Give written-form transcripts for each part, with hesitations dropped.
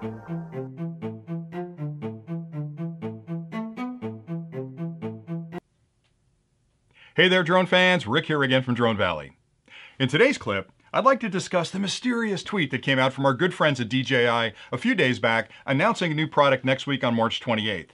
Hey there, drone fans. Rick here again from Drone Valley. In today's clip, I'd like to discuss the mysterious tweet that came out from our good friends at DJI a few days back announcing a new product next week on March 28th.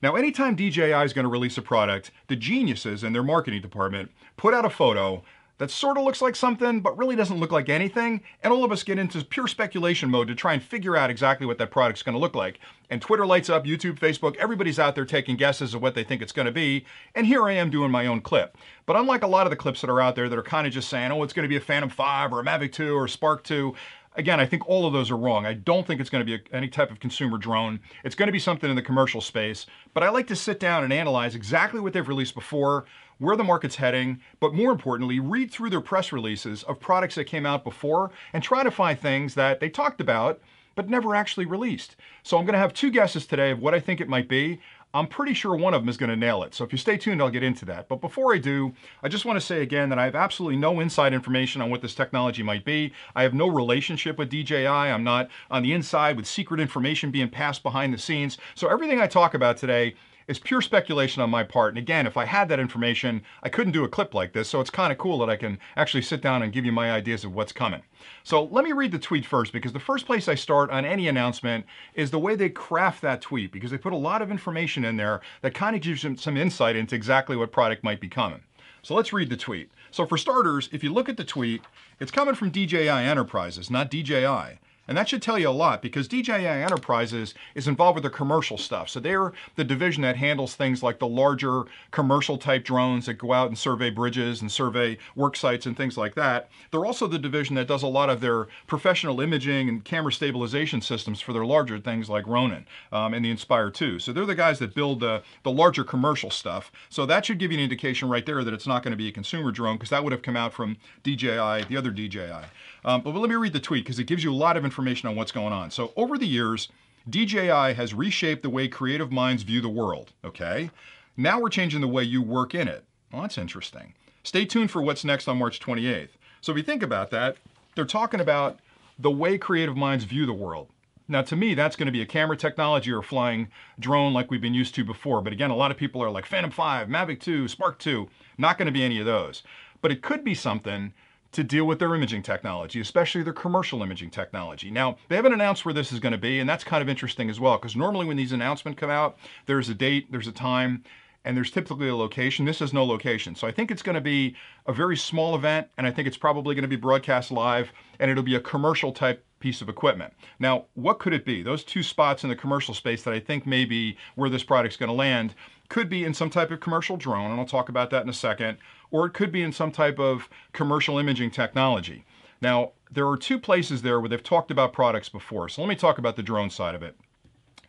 Now, anytime DJI is going to release a product, the geniuses in their marketing department put out a photo that sort of looks like something, but really doesn't look like anything, and all of us get into pure speculation mode to try and figure out exactly what that product's going to look like. And Twitter lights up, YouTube, Facebook, everybody's out there taking guesses of what they think it's going to be, and here I am doing my own clip. But unlike a lot of the clips that are out there that are kind of just saying, oh, it's going to be a Phantom 5 or a Mavic 2 or a Spark 2, again, I think all of those are wrong. I don't think it's going to be any type of consumer drone. It's going to be something in the commercial space, but I like to sit down and analyze exactly what they've released before, where the market's heading, but more importantly, read through their press releases of products that came out before and try to find things that they talked about but never actually released. So I'm going to have two guesses today of what I think it might be. I'm pretty sure one of them is going to nail it. So if you stay tuned, I'll get into that. But before I do, I just want to say again that I have absolutely no inside information on what this technology might be. I have no relationship with DJI. I'm not on the inside with secret information being passed behind the scenes. So everything I talk about today is pure speculation on my part. And again, if I had that information, I couldn't do a clip like this. So it's kind of cool that I can actually sit down and give you my ideas of what's coming. So let me read the tweet first, because the first place I start on any announcement is the way they craft that tweet, because they put a lot of information in there that kind of gives you some insight into exactly what product might be coming. So let's read the tweet. So for starters, if you look at the tweet, it's coming from DJI Enterprises, not DJI. And that should tell you a lot, because DJI Enterprises is involved with the commercial stuff. So they're the division that handles things like the larger commercial type drones that go out and survey bridges and survey work sites and things like that. They're also the division that does a lot of their professional imaging and camera stabilization systems for their larger things like Ronin and the Inspire 2. So they're the guys that build the larger commercial stuff. So that should give you an indication right there that it's not going to be a consumer drone, because that would have come out from DJI, the other DJI. But let me read the tweet, because it gives you a lot of information on what's going on. So over the years, DJI has reshaped the way creative minds view the world, okay? Now we're changing the way you work in it. Well, that's interesting. Stay tuned for what's next on March 28th. So if you think about that, they're talking about the way creative minds view the world. Now, to me, that's going to be a camera technology or a flying drone like we've been used to before. But again, a lot of people are like Phantom 5, Mavic 2, Spark 2. Not going to be any of those. But it could be something to deal with their imaging technology, especially their commercial imaging technology. Now, they haven't announced where this is going to be, and that's kind of interesting as well, because normally when these announcements come out, there's a date, there's a time, and there's typically a location. This has no location. So I think it's going to be a very small event, and I think it's probably going to be broadcast live, and it'll be a commercial type piece of equipment. Now, what could it be? Those two spots in the commercial space that I think may be where this product's going to land could be in some type of commercial drone, and I'll talk about that in a second, or it could be in some type of commercial imaging technology. Now, there are two places there where they've talked about products before, so let me talk about the drone side of it.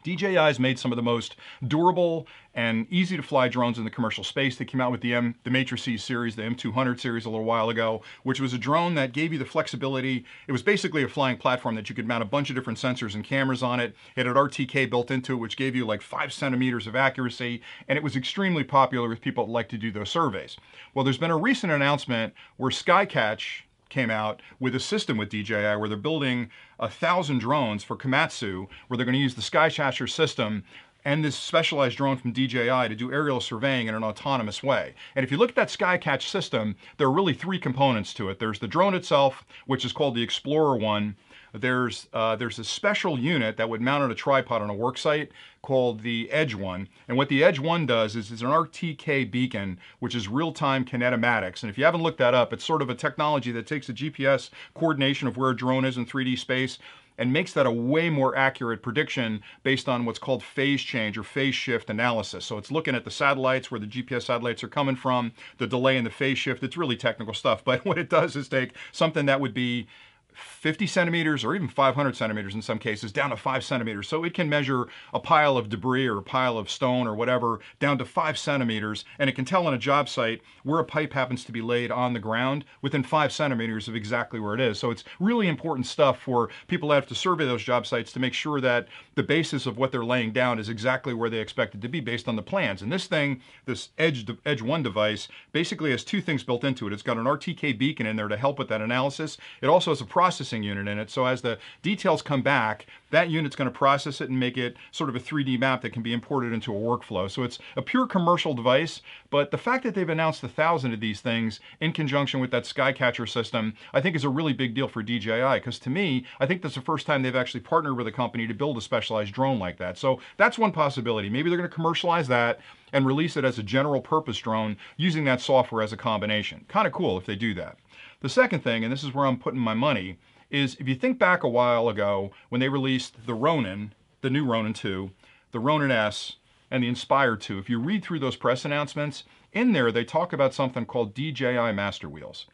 DJI has made some of the most durable and easy to fly drones in the commercial space. They came out with the Matrices series, the M200 series a little while ago, which was a drone that gave you the flexibility. It was basically a flying platform that you could mount a bunch of different sensors and cameras on it. It had RTK built into it, which gave you like 5 centimeters of accuracy, and it was extremely popular with people that like to do those surveys. Well, there's been a recent announcement where Skycatch came out with a system with DJI where they're building 1,000 drones for Komatsu, where they're going to use the Skycatcher system and this specialized drone from DJI to do aerial surveying in an autonomous way. And if you look at that Skycatch system, there are really 3 components to it. There's the drone itself, which is called the Explorer 1. There's a special unit that would mount on a tripod on a work site called the Edge 1. And what the Edge 1 does is it's an RTK beacon, which is real-time kinetomatics. And if you haven't looked that up, it's sort of a technology that takes the GPS coordination of where a drone is in 3D space and makes that a way more accurate prediction based on what's called phase change or phase shift analysis. So it's looking at the satellites, where the GPS satellites are coming from, the delay in the phase shift. It's really technical stuff. But what it does is take something that would be 50 centimeters or even 500 centimeters in some cases down to 5 centimeters. So it can measure a pile of debris or a pile of stone or whatever down to 5 centimeters, and it can tell on a job site where a pipe happens to be laid on the ground within 5 centimeters of exactly where it is. So it's really important stuff for people that have to survey those job sites to make sure that the basis of what they're laying down is exactly where they expect it to be based on the plans. And this thing, this Edge 1 device, basically has 2 things built into it. It's got an RTK beacon in there to help with that analysis. It also has a processing unit in it. So as the details come back, that unit's going to process it and make it sort of a 3D map that can be imported into a workflow. So it's a pure commercial device, but the fact that they've announced 1,000 of these things in conjunction with that Skycatcher system, I think is a really big deal for DJI, because to me, I think that's the first time they've actually partnered with a company to build a specialized drone like that. So that's one possibility. Maybe they're going to commercialize that and release it as a general purpose drone using that software as a combination. Kind of cool if they do that. The second thing, and this is where I'm putting my money, is if you think back a while ago when they released the Ronin, the new Ronin 2, the Ronin S, and the Inspire 2, if you read through those press announcements, in there they talk about something called DJI Master Wheels.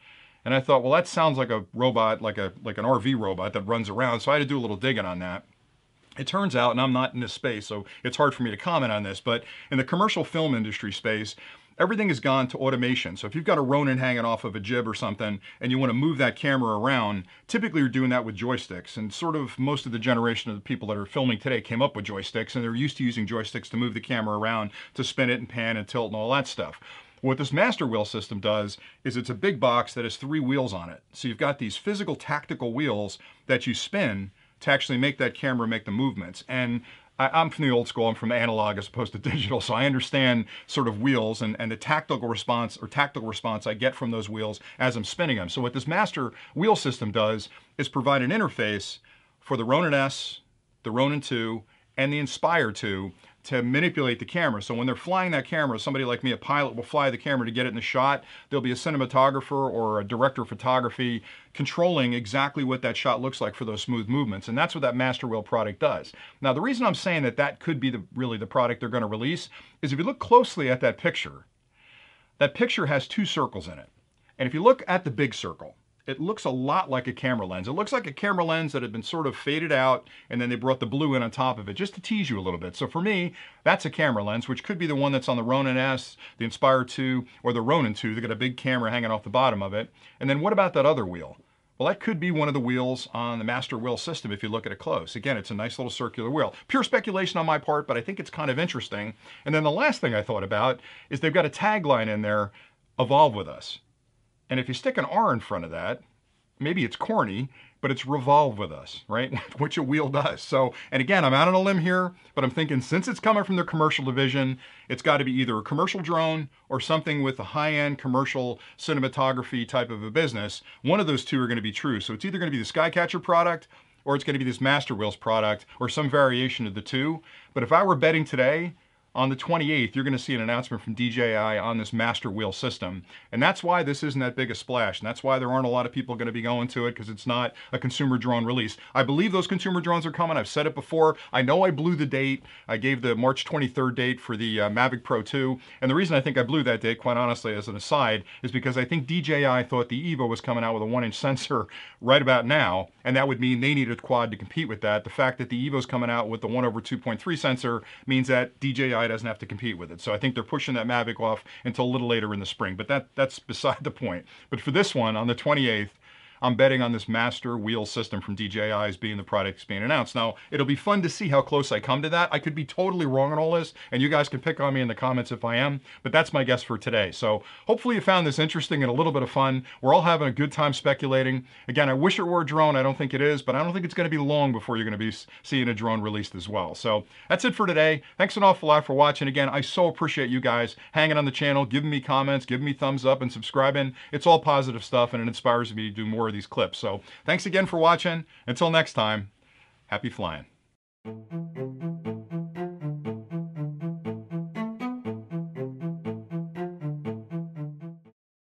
And I thought, well, that sounds like a robot, like an RV robot that runs around, so I had to do a little digging on that. It turns out, and I'm not in this space, so it's hard for me to comment on this, but in the commercial film industry space, everything has gone to automation. So if you've got a Ronin hanging off of a jib or something and you want to move that camera around, typically you're doing that with joysticks. And sort of most of the generation of the people that are filming today came up with joysticks, and they're used to using joysticks to move the camera around, to spin it and pan and tilt and all that stuff. What this master wheel system does is it's a big box that has 3 wheels on it. So you've got these physical tactical wheels that you spin to actually make that camera make the movements. And I'm from the old school, I'm from analog as opposed to digital, so I understand sort of wheels and the tactical response I get from those wheels as I'm spinning them. So what this master wheel system does is provide an interface for the Ronin S, the Ronin 2, and the Inspire 2 to manipulate the camera. So when they're flying that camera, somebody like me, a pilot, will fly the camera to get it in the shot. There'll be a cinematographer or a director of photography controlling exactly what that shot looks like for those smooth movements. And that's what that Master Wheel product does. Now, the reason I'm saying that that could be really the product they're going to release is if you look closely at that picture has 2 circles in it. And if you look at the big circle, it looks a lot like a camera lens. It looks like a camera lens that had been sort of faded out, and then they brought the blue in on top of it just to tease you a little bit. So for me, that's a camera lens, which could be the one that's on the Ronin S, the Inspire 2, or the Ronin 2. They got a big camera hanging off the bottom of it. And then what about that other wheel? Well, that could be one of the wheels on the Master Wheel system if you look at it close. Again, it's a nice little circular wheel. Pure speculation on my part, but I think it's kind of interesting. And then the last thing I thought about is they've got a tagline in there, "Evolve with us." And if you stick an R in front of that, maybe it's corny, but it's revolve with us, right? Which a wheel does. So, and again, I'm out on a limb here, but I'm thinking since it's coming from their commercial division, it's got to be either a commercial drone or something with a high-end commercial cinematography type of a business. One of those two are going to be true. So it's either going to be the Skycatcher product or it's going to be this Master Wheels product or some variation of the two. But if I were betting today, on the 28th, you're going to see an announcement from DJI on this Master Wheel system. And that's why this isn't that big a splash. And that's why there aren't a lot of people going to be going to it, because it's not a consumer drone release. I believe those consumer drones are coming. I've said it before. I know I blew the date. I gave the March 23rd date for the Mavic Pro 2. And the reason I think I blew that date, quite honestly, as an aside, is because I think DJI thought the Evo was coming out with a 1-inch sensor right about now. And that would mean they needed a quad to compete with that. The fact that the Evo's coming out with the 1/2.3 sensor means that DJI doesn't have to compete with it. So I think they're pushing that Mavic off until a little later in the spring, but that's beside the point. But for this one, on the 28th, I'm betting on this Master Wheel system from DJI as being the product that's being announced. Now, it'll be fun to see how close I come to that. I could be totally wrong on all this, and you guys can pick on me in the comments if I am, but that's my guess for today. So hopefully you found this interesting and a little bit of fun. We're all having a good time speculating. Again, I wish it were a drone. I don't think it is, but I don't think it's going to be long before you're going to be seeing a drone released as well. So that's it for today. Thanks an awful lot for watching. Again, I so appreciate you guys hanging on the channel, giving me comments, giving me thumbs up, and subscribing. It's all positive stuff, and it inspires me to do more of these clips. So thanks again for watching. Until next time, happy flying.